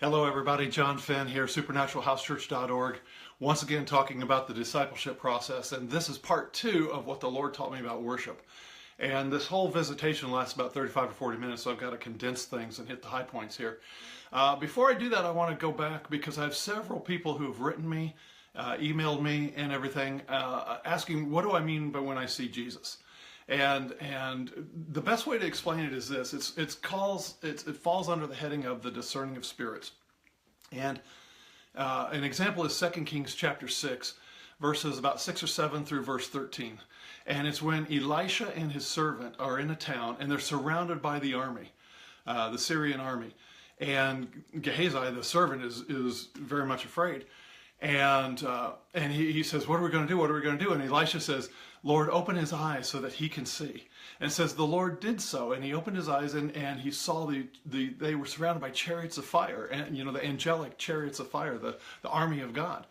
Hello everybody, John Fenn here, supernaturalhousechurch.org. Once again talking about the discipleship process, and this is part 2 of what the Lord taught me about worship. And this whole visitation lasts about 35 to 40 minutes, so I've got to condense things and hit the high points here. Before I do that, I want to go back because I have several people who have written me, emailed me and everything, asking what do I mean by when I see Jesus? And the best way to explain it is this: it falls under the heading of the discerning of spirits. And an example is 2 Kings chapter 6, verses about 6 or 7 through verse 13. And it's when Elisha and his servant are in a town and they're surrounded by the army, the Syrian army. And Gehazi, the servant, is very much afraid. And he says, what are we going to do? What are we going to do? And Elisha says, Lord, open his eyes so that he can see. And it says the Lord did so, and he opened his eyes, and he saw they were surrounded by chariots of fire, and the angelic chariots of fire, the army of God.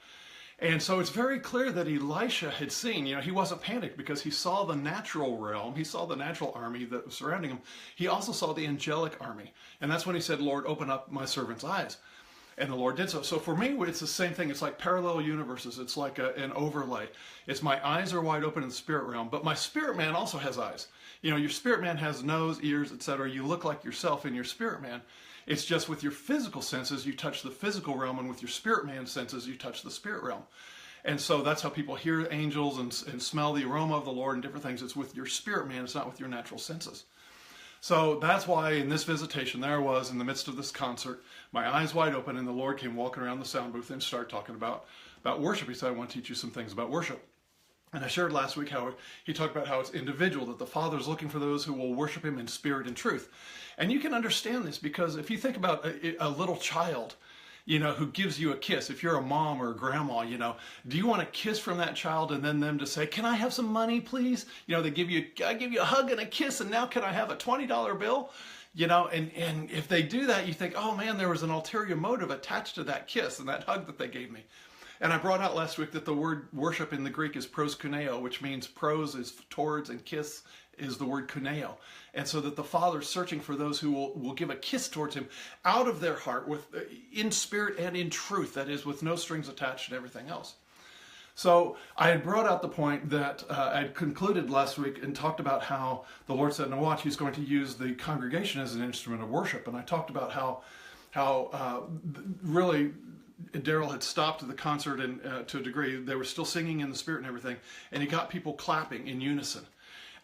And so it's very clear that Elisha had seen, he wasn't panicked because he saw the natural realm, he saw the natural army that was surrounding him. He also saw the angelic army. And that's when he said, Lord, open up my servant's eyes. And the Lord did so. So for me, it's the same thing. It's like parallel universes. It's like an overlay. It's my eyes are wide open in the spirit realm, but my spirit man also has eyes. Your spirit man has nose, ears, etc. You look like yourself in your spirit man. It's just with your physical senses, you touch the physical realm, and with your spirit man senses, you touch the spirit realm. And so that's how people hear angels and smell the aroma of the Lord and different things. It's with your spirit man. It's not with your natural senses. So that's why in this visitation, there I was in the midst of this concert, my eyes wide open, and the Lord came walking around the sound booth and started talking about worship. He said, I want to teach you some things about worship. And I shared last week how he talked about how it's individual, that the Father is looking for those who will worship him in spirit and truth. And you can understand this because if you think about a little child, who gives you a kiss. If you're a mom or a grandma, do you want a kiss from that child and then them to say, can I have some money, please? I give you a hug and a kiss, and now can I have a $20 bill? And if they do that, you think, oh man, there was an ulterior motive attached to that kiss and that hug that they gave me. And I brought out last week that the word worship in the Greek is proskuneo, which means pros is towards and kiss is the word kuneo. And so that the Father is searching for those who will give a kiss towards him out of their heart, in spirit and in truth, that is, with no strings attached and everything else. So I had brought out the point that I'd concluded last week and talked about how the Lord said, now watch, he's going to use the congregation as an instrument of worship. And I talked about how really Daryl had stopped the concert and to a degree. They were still singing in the spirit and everything. And he got people clapping in unison.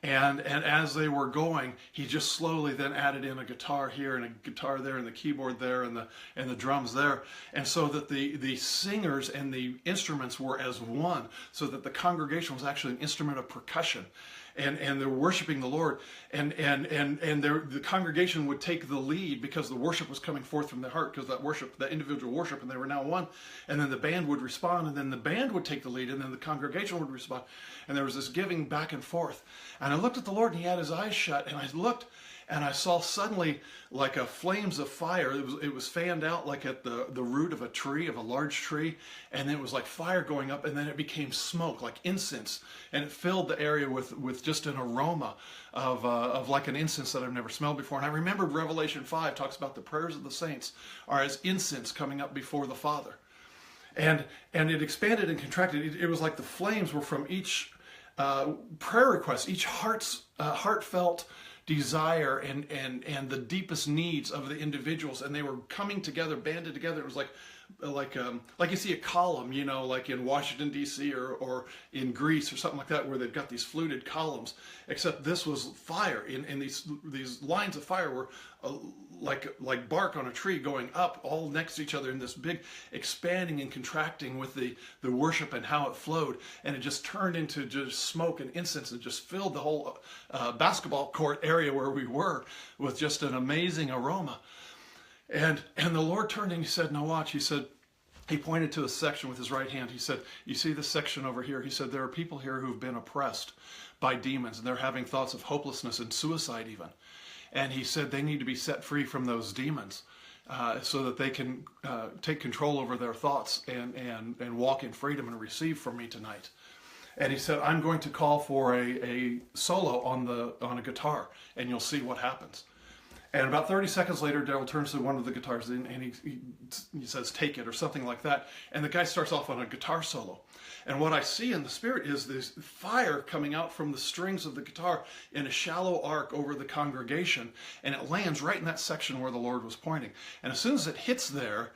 And as they were going, he just slowly then added in a guitar here and a guitar there and the keyboard there and the drums there. And so that the singers and the instruments were as one, so that the congregation was actually an instrument of percussion. And they're worshiping the Lord, and the congregation would take the lead because the worship was coming forth from their heart, because that individual worship, and they were now one. And then the band would respond, and then the band would take the lead, and then the congregation would respond. And there was this giving back and forth. And I looked at the Lord, and he had his eyes shut, and I looked, and I saw suddenly like a flames of fire. It was fanned out like at the root of a tree, of a large tree, and then it was like fire going up, and then it became smoke, like incense, and it filled the area with just an aroma of like an incense that I've never smelled before. And I remembered Revelation 5 talks about the prayers of the saints are as incense coming up before the Father. And it expanded and contracted. It was like the flames were from each prayer request, each heartfelt desire and the deepest needs of the individuals, and they were coming together, banded together. It was like you see a column, like in Washington D.C. or in Greece or something like that, where they've got these fluted columns. Except this was fire, and these lines of fire were like bark on a tree going up all next to each other in this big expanding and contracting with the worship and how it flowed, and it just turned into just smoke and incense and just filled the whole basketball court area where we were with just an amazing aroma. And the Lord turned and he said, now watch, he pointed to a section with his right hand. He said, you see this section over here? He said, there are people here who've been oppressed by demons, and they're having thoughts of hopelessness and suicide even. And he said they need to be set free from those demons so that they can take control over their thoughts and walk in freedom and receive from me tonight. And he said, I'm going to call for a solo on a guitar, and you'll see what happens. And about 30 seconds later, Daryl turns to one of the guitars and he says, "Take it," or something like that. And the guy starts off on a guitar solo. And what I see in the spirit is this fire coming out from the strings of the guitar in a shallow arc over the congregation. And it lands right in that section where the Lord was pointing. And as soon as it hits there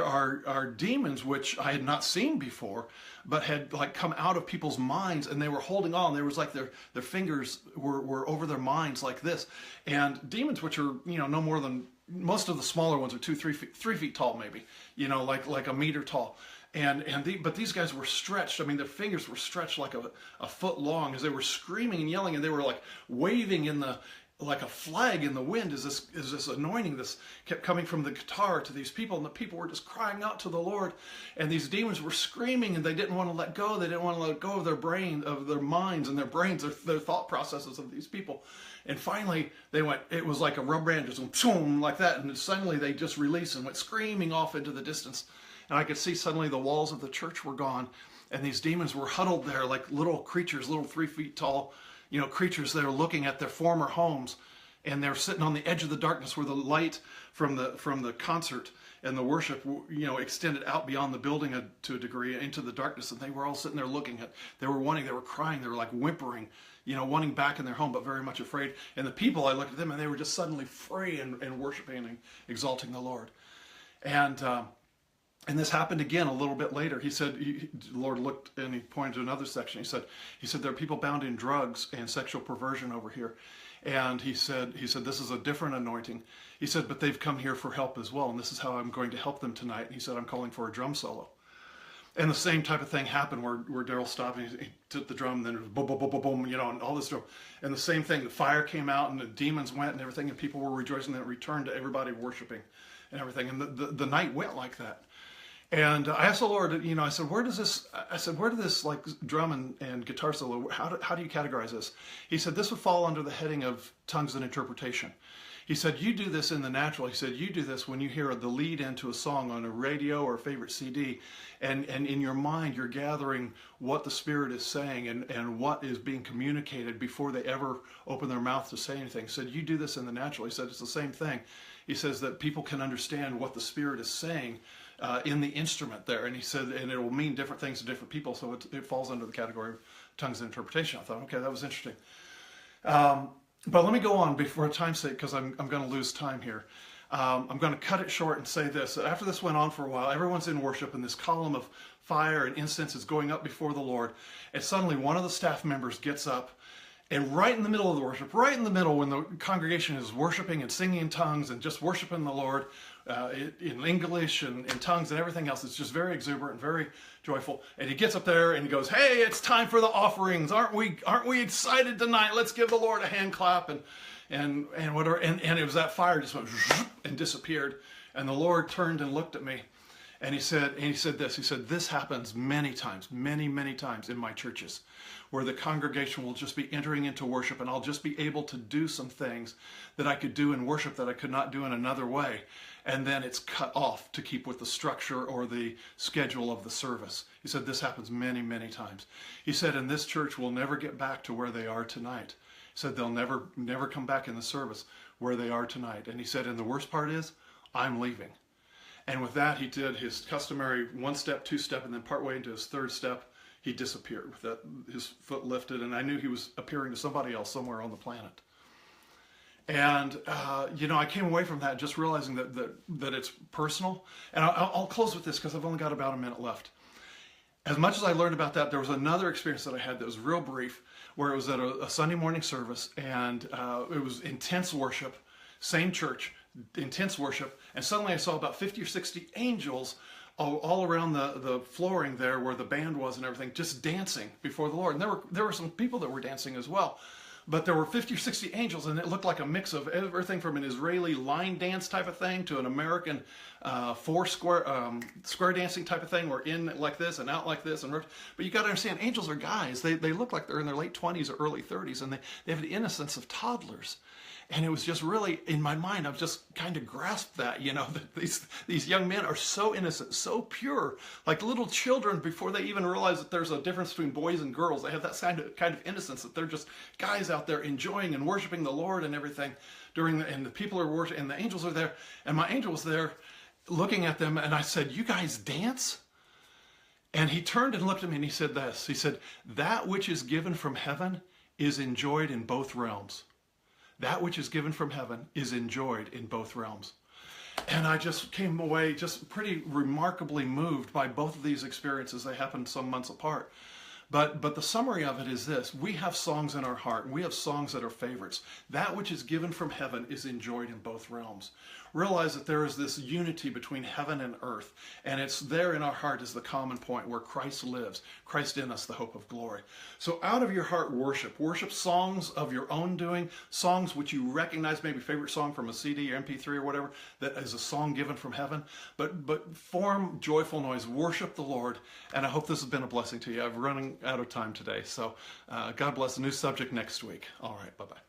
are demons which I had not seen before, but had like come out of people's minds, and they were holding on. There was like their fingers were over their minds like this. And demons which are, no more than, most of the smaller ones are 3 feet tall, maybe, like a meter tall. But these guys were stretched. I mean, their fingers were stretched like a foot long as they were screaming and yelling, and they were like waving like a flag in the wind as this anointing this kept coming from the guitar to these people, and the people were just crying out to the Lord, and these demons were screaming, and they didn't want to let go. They didn't want to let go of their brain, of their minds and their brains, their thought processes of these people. And finally, it was like a rubber band, just boom, like that, and suddenly they just released and went screaming off into the distance. And I could see suddenly the walls of the church were gone, and these demons were huddled there like little creatures, little 3 feet tall, creatures. They were looking at their former homes, and they're sitting on the edge of the darkness where the light from the concert and the worship, extended out beyond the building to a degree into the darkness. And they were all sitting there looking they were crying, they were like whimpering, wanting back in their home, but very much afraid. And the people, I looked at them, and they were just suddenly free and worshiping and exalting the Lord. And this happened again a little bit later. He said, the Lord looked and he pointed to another section. He said, there are people bound in drugs and sexual perversion over here. And he said, this is a different anointing. He said, but they've come here for help as well. And this is how I'm going to help them tonight. And he said, I'm calling for a drum solo. And the same type of thing happened where Daryl stopped and he took the drum, and then it was boom, boom, boom, boom, boom, and all this drum. And the same thing, the fire came out and the demons went and everything, and people were rejoicing, and it returned to everybody worshiping and everything. And the night went like that. And I asked the Lord, I said, where did this like drum and guitar solo, how do you categorize this? He said, this would fall under the heading of tongues and interpretation. He said, you do this in the natural. He said, you do this when you hear the lead into a song on a radio or a favorite CD, and in your mind, you're gathering what the Spirit is saying and what is being communicated before they ever open their mouth to say anything. He said, you do this in the natural. He said, it's the same thing. He says that people can understand what the Spirit is saying in the instrument there. And he said, and it will mean different things to different people. So it falls under the category of tongues and interpretation. I thought, okay, that was interesting. But let me go on before time's sake, because I'm going to lose time here. I'm going to cut it short and say this. After this went on for a while, everyone's in worship, and this column of fire and incense is going up before the Lord. And suddenly one of the staff members gets up, and right in the middle of the worship, right in the middle when the congregation is worshiping and singing in tongues and just worshiping the Lord in English and in tongues and everything else, it's just very exuberant, very joyful. And he gets up there and he goes, "Hey, it's time for the offerings. Aren't we excited tonight? Let's give the Lord a hand clap." And whatever. And it was that fire just went and disappeared. And the Lord turned and looked at me. And he said this. He said, "This happens many times, many times in my churches, where the congregation will just be entering into worship, and I'll just be able to do some things that I could do in worship that I could not do in another way. And then it's cut off to keep with the structure or the schedule of the service." He said, "This happens many times." He said, "And this church will never get back to where they are tonight." He said, "They'll never come back in the service where they are tonight." And he said, "And the worst part is, I'm leaving." And with that, he did his customary 1 step, 2 step, and then partway into his 3rd step, he disappeared with that, his foot lifted, and I knew he was appearing to somebody else somewhere on the planet. And, I came away from that just realizing that it's personal. And I'll close with this because I've only got about a minute left. As much as I learned about that, there was another experience that I had that was real brief, where it was at a Sunday morning service, and it was intense worship, same church, intense worship, and suddenly I saw about 50 or 60 angels all around the flooring there where the band was and everything, just dancing before the Lord. And there were some people that were dancing as well. But there were 50 or 60 angels, and it looked like a mix of everything from an Israeli line dance type of thing to an American square dancing type of thing, where in like this and out like this. But you got to understand, angels are guys. They look like they're in their late 20s or early 30s, and they have the innocence of toddlers. And it was just really, in my mind, I've just kind of grasped that, that these young men are so innocent, so pure, like little children before they even realize that there's a difference between boys and girls. They have that kind of innocence, that they're just guys out there enjoying and worshiping the Lord and everything and the people are worshiping, and the angels are there. And my angel was there looking at them, and I said, "You guys dance?" And he turned and looked at me and he said this. He said, "That which is given from heaven is enjoyed in both realms." That which is given from heaven is enjoyed in both realms. And I just came away just pretty remarkably moved by both of these experiences. They happened some months apart. But the summary of it is this: we have songs in our heart, and we have songs that are favorites. That which is given from heaven is enjoyed in both realms. Realize that there is this unity between heaven and earth, and it's there in our heart is the common point where Christ lives, Christ in us, the hope of glory. So out of your heart, worship songs of your own doing, songs which you recognize, maybe favorite song from a CD or MP3 or whatever, that is a song given from heaven, but form joyful noise, worship the Lord, and I hope this has been a blessing to you. I'm running out of time today, so God bless. A new subject next week. All right, bye-bye.